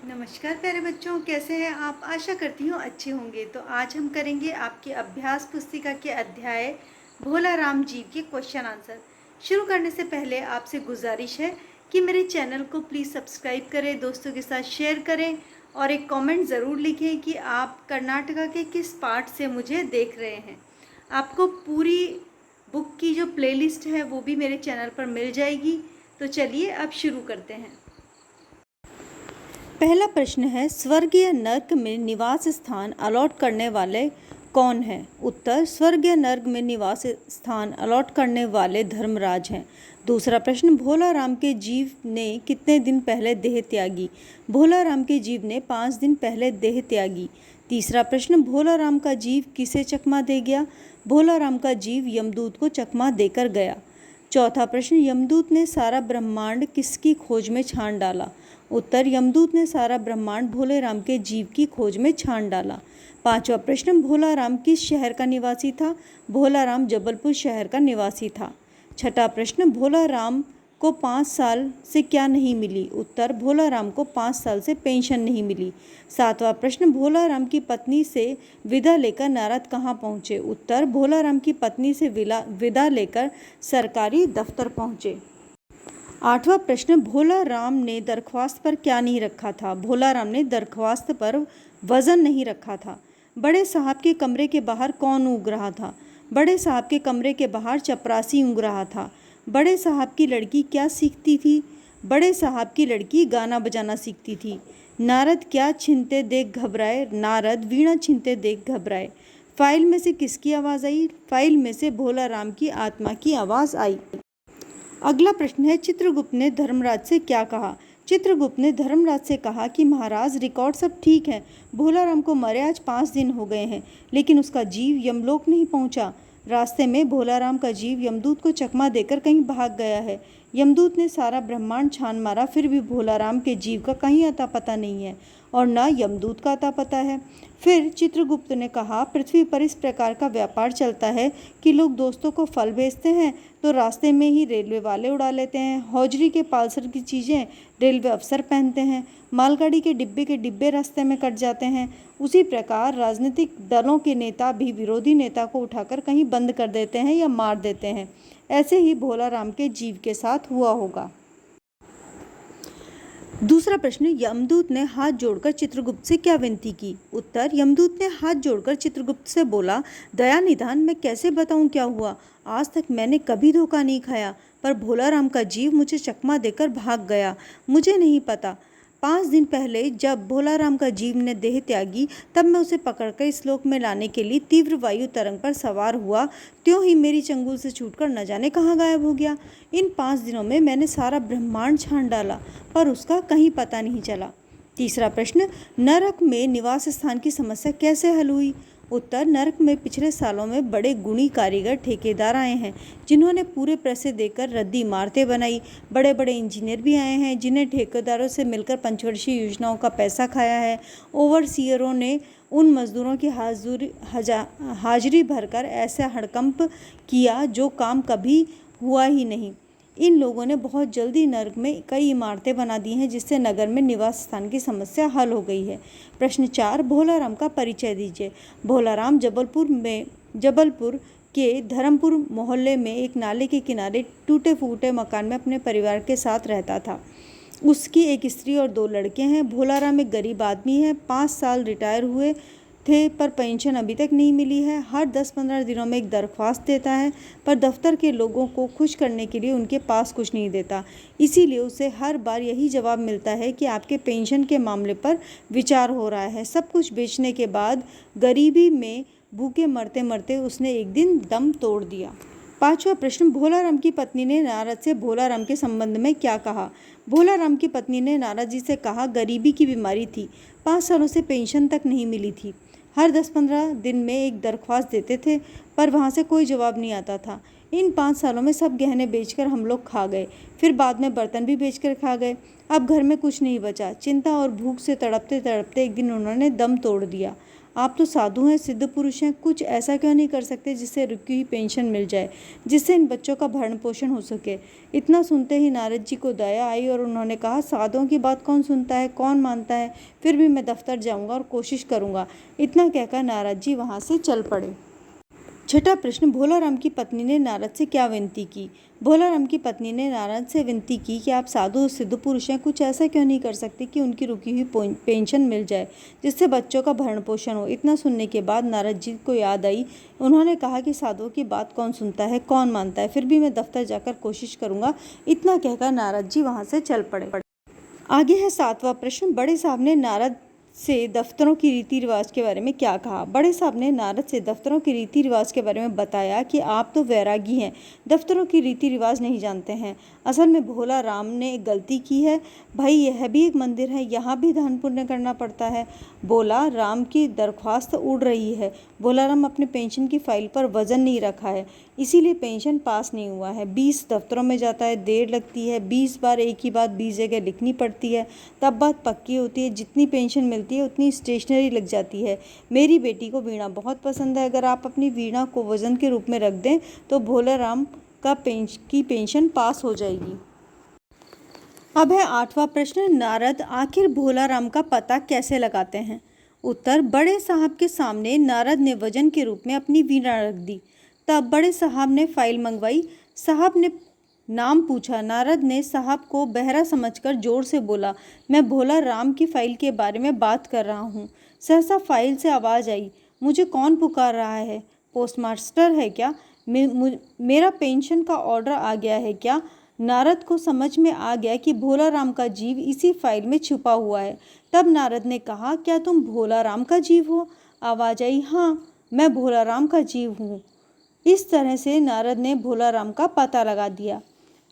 नमस्कार प्यारे बच्चों, कैसे हैं आप। आशा करती हूँ अच्छे होंगे। तो आज हम करेंगे आपकी अभ्यास पुस्तिका के अध्याय भोला राम जी के क्वेश्चन आंसर। शुरू करने से पहले आपसे गुजारिश है कि मेरे चैनल को प्लीज़ सब्सक्राइब करें, दोस्तों के साथ शेयर करें और एक कमेंट ज़रूर लिखें कि आप कर्नाटका के किस पार्ट से मुझे देख रहे हैं। आपको पूरी बुक की जो प्लेलिस्ट है वो भी मेरे चैनल पर मिल जाएगी। तो चलिए अब शुरू करते हैं। पहला प्रश्न है, स्वर्ग या नर्क में निवास स्थान अलॉट करने वाले कौन हैं? उत्तर, स्वर्ग या नर्क में निवास स्थान अलॉट करने वाले धर्मराज हैं। दूसरा प्रश्न, भोला राम के जीव ने कितने दिन पहले देह त्यागी? भोला राम के जीव ने 5 दिन पहले देह त्यागी। तीसरा प्रश्न, भोला राम का जीव किसे चकमा दे गया? भोला राम का जीव यमदूत को चकमा देकर गया। चौथा प्रश्न, यमदूत ने सारा ब्रह्मांड किसकी खोज में छान डाला? उत्तर, यमदूत ने सारा ब्रह्मांड भोले राम के जीव की खोज में छान डाला। पांचवा प्रश्न, भोला राम किस शहर का निवासी था? भोला राम जबलपुर शहर का निवासी था। छठा प्रश्न, भोला राम को 5 साल से क्या नहीं मिली? उत्तर, भोला राम को 5 साल से पेंशन नहीं मिली। सातवां प्रश्न, भोला राम की पत्नी से विदा लेकर नारद कहाँ पहुँचे? उत्तर, भोला राम की पत्नी से विदा लेकर सरकारी दफ्तर पहुँचे। आठवां प्रश्न, भोला राम ने दरख्वास्त पर क्या नहीं रखा था? भोला राम ने दरख्वास्त पर वजन नहीं रखा था। बड़े साहब के कमरे के बाहर कौन ऊँग रहा था? बड़े साहब के कमरे के बाहर चपरासी ऊँग रहा था। बड़े साहब की लड़की क्या सीखती थी? बड़े साहब की लड़की गाना बजाना सीखती थी। नारद क्या छीनते देख घबराए? नारद वीणा छीनते देख घबराए। फाइल में से किसकी आवाज़ आई? फाइल में से भोला राम की आत्मा की आवाज़ आई। अगला प्रश्न है, चित्रगुप्त ने धर्मराज से क्या कहा? चित्रगुप्त ने धर्मराज से कहा कि महाराज, रिकॉर्ड सब ठीक है। भोला राम को मरे आज 5 दिन हो गए हैं, लेकिन उसका जीव यमलोक नहीं पहुंचा। रास्ते में भोला राम का जीव यमदूत को चकमा देकर कहीं भाग गया है। यमदूत ने सारा ब्रह्मांड छान मारा, फिर भी भोला राम के जीव का कहीं अता पता नहीं है और न यमदूत का अता पता है। फिर चित्रगुप्त ने कहा, पृथ्वी पर इस प्रकार का व्यापार चलता है कि लोग दोस्तों को फल भेजते हैं तो रास्ते में ही रेलवे वाले उड़ा लेते हैं। हौजरी के पालसर की चीज़ें रेलवे अफसर पहनते हैं। मालगाड़ी के डिब्बे रास्ते में कट जाते हैं। उसी प्रकार राजनीतिक दलों के नेता भी विरोधी नेता को उठाकर कहीं बंद कर देते हैं या मार देते हैं। ऐसे ही भोला राम के जीव के साथ हुआ होगा। दूसरा प्रश्न, यमदूत ने हाथ जोड़कर चित्रगुप्त से क्या विनती की? उत्तर, यमदूत ने हाथ जोड़कर चित्रगुप्त से बोला, दया निधान, मैं कैसे बताऊं क्या हुआ? आज तक मैंने कभी धोखा नहीं खाया, पर भोला राम का जीव मुझे चकमा देकर भाग गया। मुझे नहीं पता। 5 दिन पहले जब भोला राम का जीव ने देह त्यागी, तब मैं उसे पकड़कर इस लोक में लाने के लिए तीव्र वायु तरंग पर सवार हुआ। त्यों ही मेरी चंगुल से छूटकर न जाने कहाँ गायब हो गया। इन 5 दिनों में मैंने सारा ब्रह्मांड छान डाला, पर उसका कहीं पता नहीं चला। तीसरा प्रश्न, नरक में निवास स्थान की समस्या कैसे हल हुई? उत्तर, नरक में पिछले सालों में बड़े गुणी कारीगर ठेकेदार आए हैं, जिन्होंने पूरे पैसे देकर रद्दी इमारतें बनाई। बड़े बड़े इंजीनियर भी आए हैं, जिन्हें ठेकेदारों से मिलकर पंचवर्षीय योजनाओं का पैसा खाया है। ओवरसीयरों ने उन मजदूरों की हाजिरी भरकर ऐसा हड़कंप किया जो काम कभी हुआ ही नहीं। इन लोगों ने बहुत जल्दी नर्क में कई इमारतें बना दी हैं, जिससे नगर में निवास स्थान की समस्या हल हो गई है। प्रश्न 4, भोला राम का परिचय दीजिए। भोला राम जबलपुर के धर्मपुर मोहल्ले में एक नाले के किनारे टूटे फूटे मकान में अपने परिवार के साथ रहता था। उसकी एक स्त्री और 2 लड़के हैं। भोला राम एक गरीब आदमी है। 5 साल रिटायर हुए थे, पर पेंशन अभी तक नहीं मिली है। हर 10-15 दिनों में एक दरख्वास्त देता है, पर दफ्तर के लोगों को खुश करने के लिए उनके पास कुछ नहीं देता। इसीलिए उसे हर बार यही जवाब मिलता है कि आपके पेंशन के मामले पर विचार हो रहा है। सब कुछ बेचने के बाद गरीबी में भूखे मरते मरते उसने एक दिन दम तोड़ दिया। 5वां प्रश्न, भोला राम की पत्नी ने नारद से भोला राम के संबंध में क्या कहा? भोला राम की पत्नी ने नारद जी से कहा, गरीबी की बीमारी थी, 5 सालों से पेंशन तक नहीं मिली थी। हर 10-15 दिन में एक दरख्वास्त देते थे, पर वहाँ से कोई जवाब नहीं आता था। इन 5 सालों में सब गहने बेचकर हम लोग खा गए, फिर बाद में बर्तन भी बेचकर खा गए। अब घर में कुछ नहीं बचा। चिंता और भूख से तड़पते तड़पते एक दिन उन्होंने दम तोड़ दिया। आप तो साधु हैं, सिद्ध पुरुष हैं, कुछ ऐसा क्यों नहीं कर सकते जिससे रुकी हुई पेंशन मिल जाए, जिससे इन बच्चों का भरण पोषण हो सके। इतना सुनते ही नारद जी को दया आई और उन्होंने कहा, साधुओं की बात कौन सुनता है, कौन मानता है, फिर भी मैं दफ्तर जाऊंगा और कोशिश करूंगा। इतना कहकर नारद जी वहां से चल पड़े। छठा प्रश्न, भोलाराम की पत्नी ने नारद से क्या विनती की। भोलाराम की पत्नी ने नारद से विनती की कि आप साधु सिद्ध पुरुष हैं, कुछ ऐसा क्यों नहीं कर सकते कि उनकी रुकी हुई पेंशन मिल जाए, जिससे बच्चों का भरण पोषण हो। इतना सुनने के बाद नारद जी को याद आई। उन्होंने कहा कि साधुओं की बात कौन सुनता है, कौन मानता है, फिर भी मैं दफ्तर जाकर कोशिश करूंगा। इतना कहकर नारद जी वहां से चल पड़े। आगे है सातवां प्रश्न, बड़े साहब ने नारद से दफ्तरों की रीति रिवाज के बारे में क्या कहा। बड़े साहब ने नारद से दफ्तरों की रीति रिवाज के बारे में बताया कि आप तो वैरागी हैं, दफ्तरों की रीति रिवाज नहीं जानते हैं। असल में भोला राम ने एक गलती की है भाई, यह भी एक मंदिर है, यहाँ भी दान पुण्य करना पड़ता है। बोला राम की दरख्वास्त उड़ रही है। भोला राम अपने पेंशन की फाइल पर वजन नहीं रखा है, इसीलिए पेंशन पास नहीं हुआ है। 20 दफ्तरों में जाता है, देर लगती है, 20 बार एक ही बात 20 जगह लिखनी पड़ती है, तब बात पक्की होती है। जितनी पेंशन मिलती है उतनी स्टेशनरी लग जाती है। मेरी बेटी को वीणा बहुत पसंद है, अगर आप अपनी वीणा को वजन के रूप में रख दें तो भोला राम की पेंशन पास हो जाएगी। अब है आठवां प्रश्न, नारद आखिर भोला राम का पता कैसे लगाते हैं। उत्तर, बड़े साहब के सामने नारद ने वजन के रूप में अपनी वीणा रख दी। तब बड़े साहब ने फाइल मंगवाई। साहब ने नाम पूछा। नारद ने साहब को बहरा समझकर जोर से बोला, मैं भोला राम की फाइल के बारे में बात कर रहा हूँ। सहसा फाइल से आवाज़ आई, मुझे कौन पुकार रहा है, पोस्टमास्टर है क्या, मेरा पेंशन का ऑर्डर आ गया है क्या। नारद को समझ में आ गया कि भोला राम का जीव इसी फाइल में छुपा हुआ है। तब नारद ने कहा, क्या तुम भोला राम का जीव हो। आवाज़ आई, हाँ मैं भोला राम का जीव हूँ। इस तरह से नारद ने भोला राम का पता लगा दिया।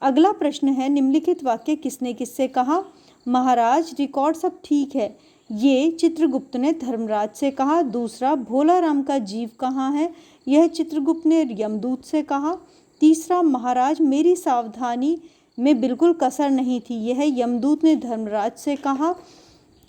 अगला प्रश्न है, निम्नलिखित वाक्य किसने किससे कहा। महाराज रिकॉर्ड सब ठीक है, ये चित्रगुप्त ने धर्मराज से कहा। दूसरा, भोला राम का जीव कहाँ है, यह चित्रगुप्त ने यमदूत से कहा। तीसरा, महाराज मेरी सावधानी में बिल्कुल कसर नहीं थी, यह यमदूत ने धर्मराज से कहा।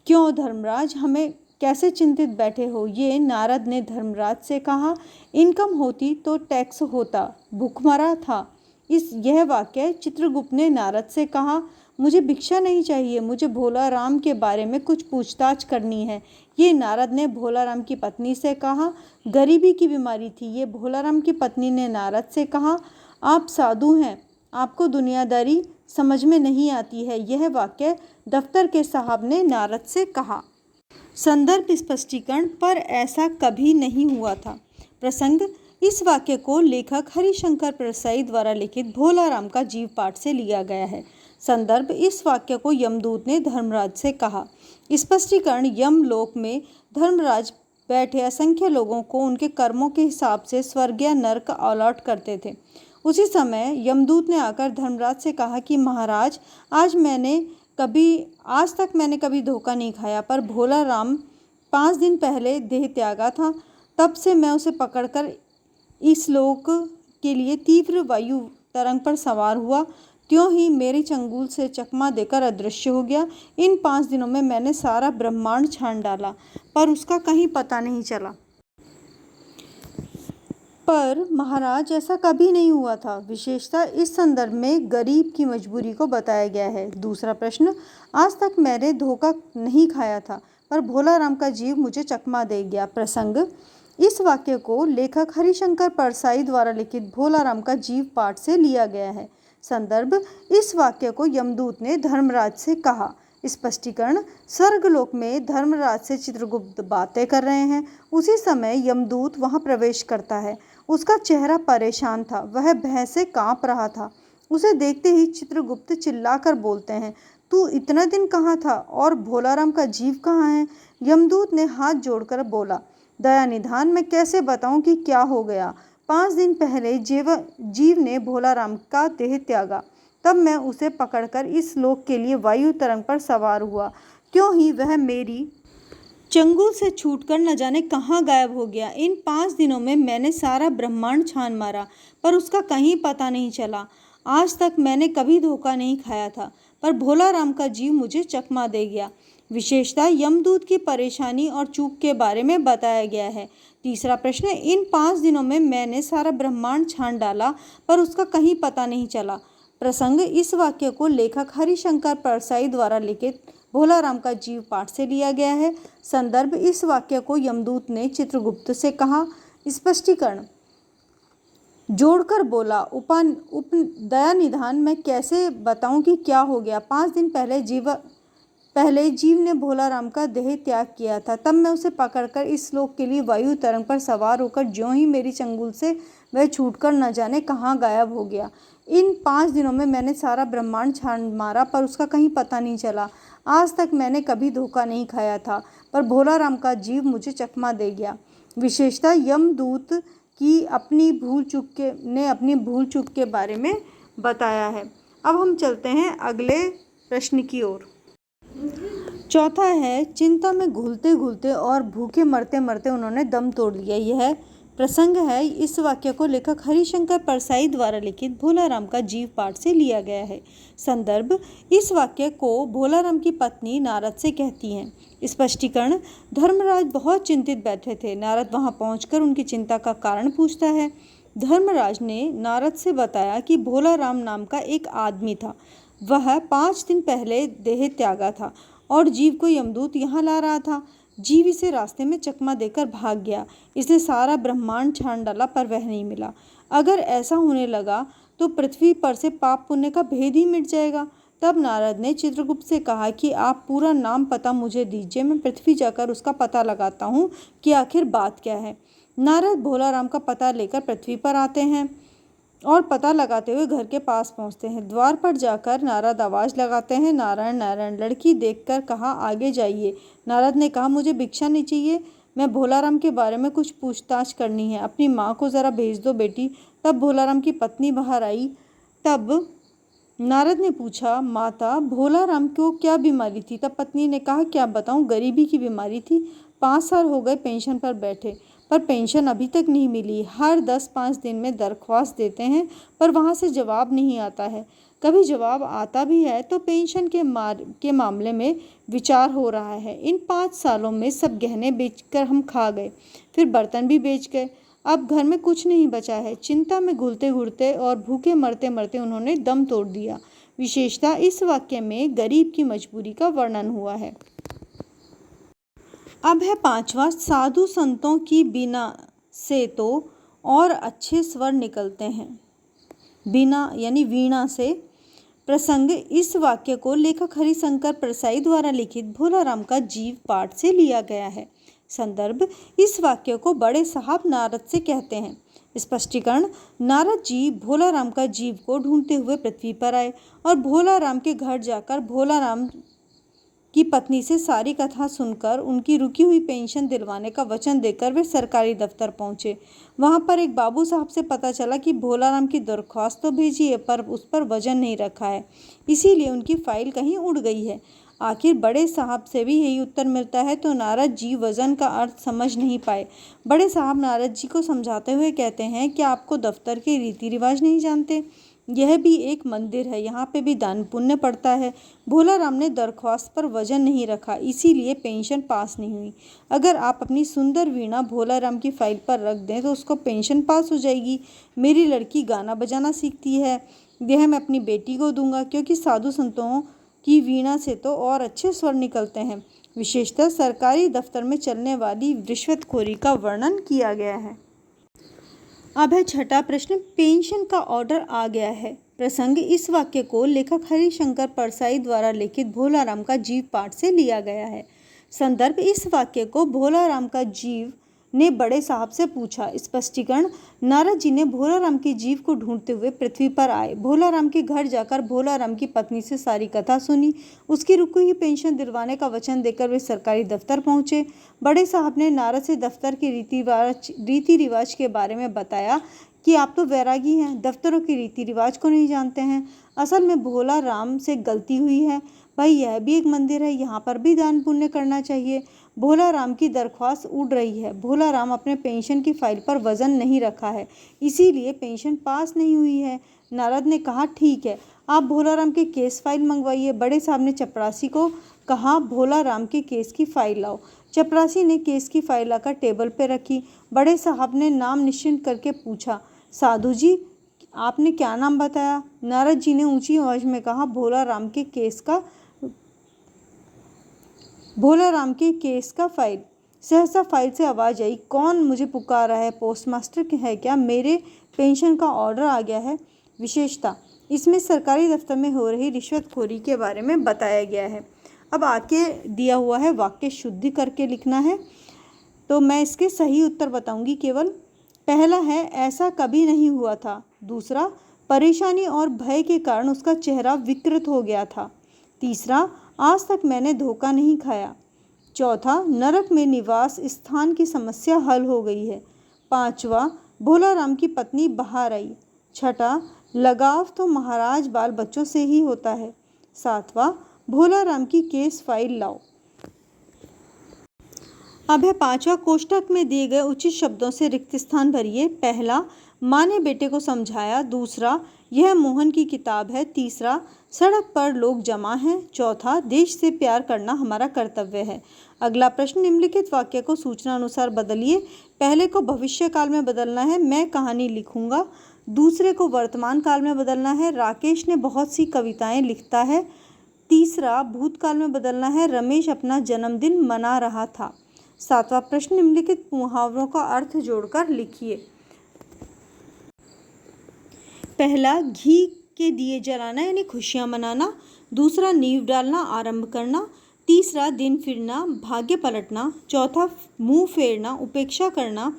क्यों धर्मराज, हमें कैसे चिंतित बैठे हो, ये नारद ने धर्मराज से कहा। इनकम होती तो टैक्स होता, भूखमरा था। यह वाक्य चित्रगुप्त ने नारद से कहा। मुझे भिक्षा नहीं चाहिए, मुझे भोला राम के बारे में कुछ पूछताछ करनी है, ये नारद ने भोला राम की पत्नी से कहा। गरीबी की बीमारी थी, ये भोला राम की पत्नी ने नारद से कहा। आप साधु हैं, आपको दुनियादारी समझ में नहीं आती है, यह वाक्य दफ्तर के साहब ने नारद से कहा। संदर्भ स्पष्टीकरण, पर ऐसा कभी नहीं हुआ था। प्रसंग, इस वाक्य को लेखक हरिशंकर परसाई द्वारा लिखित भोला राम का जीव पाठ से लिया गया है। संदर्भ, इस वाक्य को यमदूत ने धर्मराज से कहा। स्पष्टीकरण, यमलोक में धर्मराज बैठे असंख्य लोगों को उनके कर्मों के हिसाब से स्वर्ग या नर्क अलॉट करते थे। उसी समय यमदूत ने आकर धर्मराज से कहा कि महाराज, आज तक मैंने कभी धोखा नहीं खाया, पर भोला राम 5 दिन पहले देह त्यागा था, तब से मैं उसे पकड़कर इस लोक के लिए तीव्र वायु तरंग पर सवार हुआ, त्यों ही मेरी चंगुल से चकमा देकर अदृश्य हो गया। इन 5 दिनों में मैंने सारा ब्रह्मांड छान डाला, पर उसका कहीं पता नहीं चला। पर महाराज ऐसा कभी नहीं हुआ था। विशेषतः इस संदर्भ में गरीब की मजबूरी को बताया गया है। दूसरा प्रश्न, आज तक मैंने धोखा नहीं खाया था, पर भोला राम का जीव मुझे चकमा दे गया। प्रसंग, इस वाक्य को लेखक हरिशंकर परसाई द्वारा लिखित भोला राम का जीव पाठ से लिया गया है। संदर्भ, इस वाक्य को यमदूत ने धर्मराज से कहा। स्पष्टीकरण, स्वर्गलोक में धर्मराज से चित्रगुप्त बातें कर रहे हैं। उसी समय यमदूत वहां प्रवेश करता है। उसका चेहरा परेशान था, वह भय से कांप रहा था। उसे देखते ही चित्रगुप्त चिल्लाकर बोलते हैं, तू इतना दिन कहाँ था और भोला राम का जीव कहाँ है। यमदूत ने हाथ जोड़कर बोला, दया निधान, मैं कैसे बताऊं कि क्या हो गया। 5 दिन पहले जीव ने भोला राम का देह त्यागा, तब मैं उसे पकड़कर इस लोक के लिए वायु तरंग पर सवार हुआ, क्यों ही वह मेरी चंगुल से छूटकर न जाने कहाँ गायब हो गया। इन 5 दिनों में मैंने सारा ब्रह्मांड छान मारा, पर उसका कहीं पता नहीं चला। आज तक मैंने कभी धोखा नहीं खाया था, पर भोला राम का जीव मुझे चकमा दे गया। विशेषता यमदूत की परेशानी और चूक के बारे में बताया गया है। तीसरा प्रश्न, इन 5 दिनों में मैंने सारा ब्रह्मांड छान डाला पर उसका कहीं पता नहीं चला। प्रसंग, इस वाक्य को लेखक हरिशंकर परसाई द्वारा लिखित भोला राम का जीव पाठ से लिया गया है। संदर्भ, इस वाक्य को यमदूत ने चित्रगुप्त से कहा। स्पष्टीकरण, जोड़कर बोला, दयानिधान, मैं कैसे बताऊं कि क्या हो गया। 5 दिन पहले जीव ने भोला राम का देह त्याग किया था। तब मैं उसे पकड़कर इस लोक के लिए वायु तरंग पर सवार होकर ज्यों ही मेरी चंगुल से वह छूटकर न जाने कहाँ गायब हो गया। इन 5 दिनों में मैंने सारा ब्रह्मांड छान मारा पर उसका कहीं पता नहीं चला। आज तक मैंने कभी धोखा नहीं खाया था, पर भोला राम का जीव मुझे चकमा दे गया। विशेषता यमदूत की अपनी भूल चूक के बारे में बताया है। अब हम चलते हैं अगले प्रश्न की ओर। चौथा है, चिंता में घुलते घुलते और भूखे मरते मरते उन्होंने दम तोड़ लिया। यह प्रसंग है। इस वाक्य को लेखक हरिशंकर परसाई द्वारा लिखित भोला राम का जीव पाठ से लिया गया है। संदर्भ, इस वाक्य को भोला राम की पत्नी नारद से कहती हैं। स्पष्टीकरण, धर्मराज बहुत चिंतित बैठे थे। नारद वहां पहुंचकर उनकी चिंता का कारण पूछता है। धर्मराज ने नारद से बताया कि भोला राम नाम का एक आदमी था। वह 5 दिन पहले देह त्यागा था और जीव को यमदूत यहाँ ला रहा था। जीव इसे रास्ते में चकमा देकर भाग गया। इसने सारा ब्रह्मांड छान डाला पर वह नहीं मिला। अगर ऐसा होने लगा तो पृथ्वी पर से पाप पुण्य का भेद ही मिट जाएगा। तब नारद ने चित्रगुप्त से कहा कि आप पूरा नाम पता मुझे दीजिए, मैं पृथ्वी जाकर उसका पता लगाता हूँ कि आखिर बात क्या है। नारद भोला राम का पता लेकर पृथ्वी पर आते हैं और पता लगाते हुए घर के पास पहुंचते हैं। द्वार पर जाकर नारद आवाज़ लगाते हैं, नारायण नारायण। लड़की देखकर कहा, आगे जाइए। नारद ने कहा, मुझे भिक्षा नहीं चाहिए, मैं भोला राम के बारे में कुछ पूछताछ करनी है। अपनी माँ को ज़रा भेज दो बेटी। तब भोला राम की पत्नी बाहर आई। तब नारद ने पूछा, माता, भोला राम को क्या बीमारी थी? तब पत्नी ने कहा, क्या बताऊं, गरीबी की बीमारी थी। 5 साल हो गए पेंशन पर बैठे, पर पेंशन अभी तक नहीं मिली। हर 10-5 दिन में दरख्वास्त देते हैं पर वहाँ से जवाब नहीं आता है। कभी जवाब आता भी है तो पेंशन के मामले में विचार हो रहा है। इन 5 सालों में सब गहने बेचकर हम खा गए, फिर बर्तन भी बेच गए। अब घर में कुछ नहीं बचा है। चिंता में घुलते घुलते और भूखे मरते मरते उन्होंने दम तोड़ दिया। विशेषता, इस वाक्य में गरीब की मजबूरी का वर्णन हुआ है। अब है 5वां, साधु संतों की बीना से तो और अच्छे स्वर निकलते हैं। बीना यानी वीणा से। प्रसंग, इस वाक्य को लेखक हरिशंकर परसाई द्वारा लिखित भोला राम का जीव पाठ से लिया गया है। संदर्भ, इस वाक्य को बड़े साहब नारद से कहते हैं। स्पष्टीकरण, नारद जी भोला राम का जीव को ढूंढते हुए पृथ्वी पर आए और भोला राम के घर जाकर भोला राम की पत्नी से सारी कथा सुनकर उनकी रुकी हुई पेंशन दिलवाने का वचन देकर वे सरकारी दफ्तर पहुंचे। वहां पर एक बाबू साहब से पता चला कि भोला राम की दरख्वास्त तो भेजी है पर उस पर वजन नहीं रखा है, इसीलिए उनकी फाइल कहीं उड़ गई है। आखिर बड़े साहब से भी यही उत्तर मिलता है तो नारद जी वजन का अर्थ समझ नहीं पाए। बड़े साहब नारद जी को समझाते हुए कहते हैं कि आपको दफ्तर के रीति रिवाज नहीं जानते, यह भी एक मंदिर है, यहाँ पे भी दान पुण्य पड़ता है। भोला राम ने दरख्वास्त पर वजन नहीं रखा, इसीलिए पेंशन पास नहीं हुई। अगर आप अपनी सुंदर वीणा भोला राम की फाइल पर रख दें तो उसको पेंशन पास हो जाएगी। मेरी लड़की गाना बजाना सीखती है, यह मैं अपनी बेटी को दूंगा, क्योंकि साधु संतों की वीणा से तो और अच्छे स्वर निकलते हैं। विशेषतः सरकारी दफ्तर में चलने वाली रिश्वतखोरी का वर्णन किया गया है। अब है 6वां प्रश्न, पेंशन का ऑर्डर आ गया है। प्रसंग, इस वाक्य को लेखक हरिशंकर परसाई द्वारा लिखित भोला राम का जीव पाठ से लिया गया है। संदर्भ, इस वाक्य को भोला राम का जीव ने बड़े साहब से पूछा। स्पष्टीकरण, नारद जी ने भोला राम के जीव को ढूंढते हुए पृथ्वी पर आए। भोला राम के घर जाकर भोला राम की पत्नी से सारी कथा सुनी। उसकी रुकी हुई पेंशन दिलवाने का वचन देकर वे सरकारी दफ्तर पहुंचे। बड़े साहब ने नारद से दफ्तर के रीति रिवाज के बारे में बताया कि आप तो वैरागी हैं, दफ्तरों के रीति रिवाज को नहीं जानते हैं। असल में भोला राम से गलती हुई है भाई, यह भी एक मंदिर है, यहाँ पर भी दान पुण्य करना चाहिए। भोला राम की दरख्वास्त उड़ रही है। भोला राम अपने पेंशन की फाइल पर वजन नहीं रखा है, इसीलिए पेंशन पास नहीं हुई है। नारद ने कहा, ठीक है, आप भोला राम के केस फाइल मंगवाइए। बड़े साहब ने चपरासी को कहा, भोला राम के केस की फाइल लाओ। चपरासी ने केस की फाइल लाकर टेबल पर रखी। बड़े साहब ने नाम निश्चित करके पूछा, साधु जी आपने क्या नाम बताया? नारद जी ने ऊंची आवाज में कहा, भोला राम के केस का फाइल। सहसा फाइल से आवाज आई, कौन मुझे पुकार रहा है? पोस्टमास्टर है क्या? मेरे पेंशन का ऑर्डर आ गया है। विशेषता, इसमें सरकारी दफ्तर में हो रही रिश्वतखोरी के बारे में बताया गया है। अब आगे दिया हुआ है, वाक्य शुद्धि करके लिखना है। तो मैं इसके सही उत्तर बताऊंगी केवल। पहला है, ऐसा कभी नहीं हुआ था। दूसरा, परेशानी और भय के कारण उसका चेहरा विकृत हो गया था। तीसरा, आज तक मैंने धोखा नहीं खाया। चौथा, नरक में निवास स्थान की समस्या हल हो गई है। पांचवा, भोला राम की पत्नी बाहर आई। छठा, लगाव तो महाराज बाल बच्चों से ही होता है। सातवां, भोला राम की केस फाइल लाओ। अब है पांचवा, कोष्ठक में दिए गए उचित शब्दों से रिक्त स्थान भरिए। पहला, माँ ने बेटे को समझाया। दूसरा, यह मोहन की किताब है। तीसरा, सड़क पर लोग जमा हैं। चौथा, देश से प्यार करना हमारा कर्तव्य है। अगला प्रश्न, निम्नलिखित वाक्य को सूचना अनुसार बदलिए। पहले को भविष्य काल में बदलना है, मैं कहानी लिखूंगा। दूसरे को वर्तमान काल में बदलना है, राकेश ने बहुत सी कविताएं लिखता है। तीसरा, भूतकाल में बदलना है, रमेश अपना जन्मदिन मना रहा था। सातवां प्रश्न, निम्नलिखित मुहावरों का अर्थ जोड़कर लिखिए। पहला, घी के दिए जलाना यानी खुशियां मनाना। दूसरा, नींव डालना, आरंभ करना। तीसरा, दिन फिरना, भाग्य पलटना। चौथा, मुंह फेरना, उपेक्षा करना।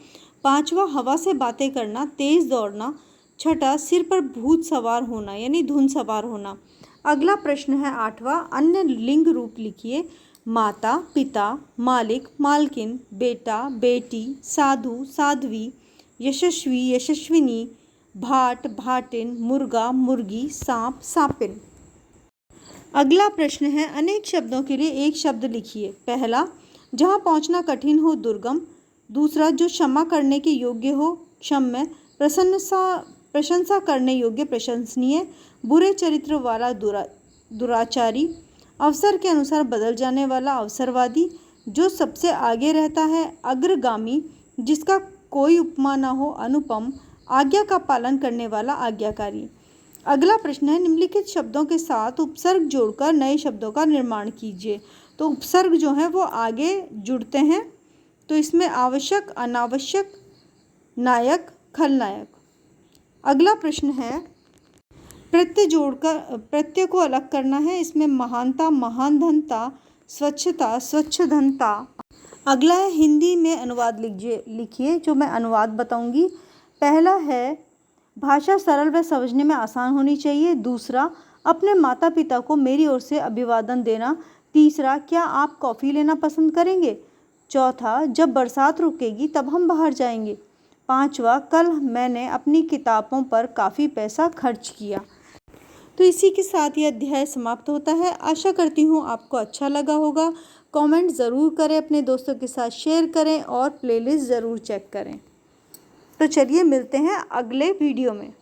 पांचवा, हवा से बातें करना, तेज दौड़ना। छठा, सिर पर भूत सवार होना यानी धुंध सवार होना। अगला प्रश्न है आठवां, अन्य लिंग रूप लिखिए। माता, पिता, मालिक, मालकिन, बेटा, बेटी, साधु, साध्वी, यशस्वी, यशस्विनी, भाट, भाटिन, मुर्गा, मुर्गी, सांप, सांपिन। अगला प्रश्न है, अनेक शब्दों के लिए एक शब्द लिखिए। पहला, जहाँ पहुँचना कठिन हो, दुर्गम। दूसरा, जो क्षमा करने के योग्य हो, क्षम्य। प्रशंसा करने योग्य, प्रशंसनीय। बुरे चरित्र वाला, दुराचारी। अवसर के अनुसार बदल जाने वाला, अवसरवादी। जो सबसे आगे रहता है, अग्रगामी। जिसका कोई उपमा न हो, अनुपम। आज्ञा का पालन करने वाला, आज्ञाकारी। अगला प्रश्न है, निम्नलिखित शब्दों के साथ उपसर्ग जोड़कर नए शब्दों का निर्माण कीजिए। तो उपसर्ग जो है वो आगे जुड़ते हैं, तो इसमें आवश्यक, अनावश्यक, नायक, खलनायक। अगला प्रश्न है, प्रत्यय जोड़कर प्रत्यय को अलग करना है। इसमें महानता, महानधनता, स्वच्छता, स्वच्छधनता। अगला है, हिंदी में अनुवाद लिखिए, जो मैं अनुवाद बताऊंगी। पहला है, भाषा सरल व समझने में आसान होनी चाहिए। दूसरा, अपने माता पिता को मेरी ओर से अभिवादन देना। तीसरा, क्या आप कॉफ़ी लेना पसंद करेंगे? चौथा, जब बरसात रुकेगी तब हम बाहर जाएंगे। पांचवा, कल मैंने अपनी किताबों पर काफ़ी पैसा खर्च किया। तो इसी के साथ ये अध्याय समाप्त होता है। आशा करती हूँ आपको अच्छा लगा होगा। कमेंट ज़रूर करें, अपने दोस्तों के साथ शेयर करें और प्लेलिस्ट ज़रूर चेक करें। तो चलिए मिलते हैं अगले वीडियो में।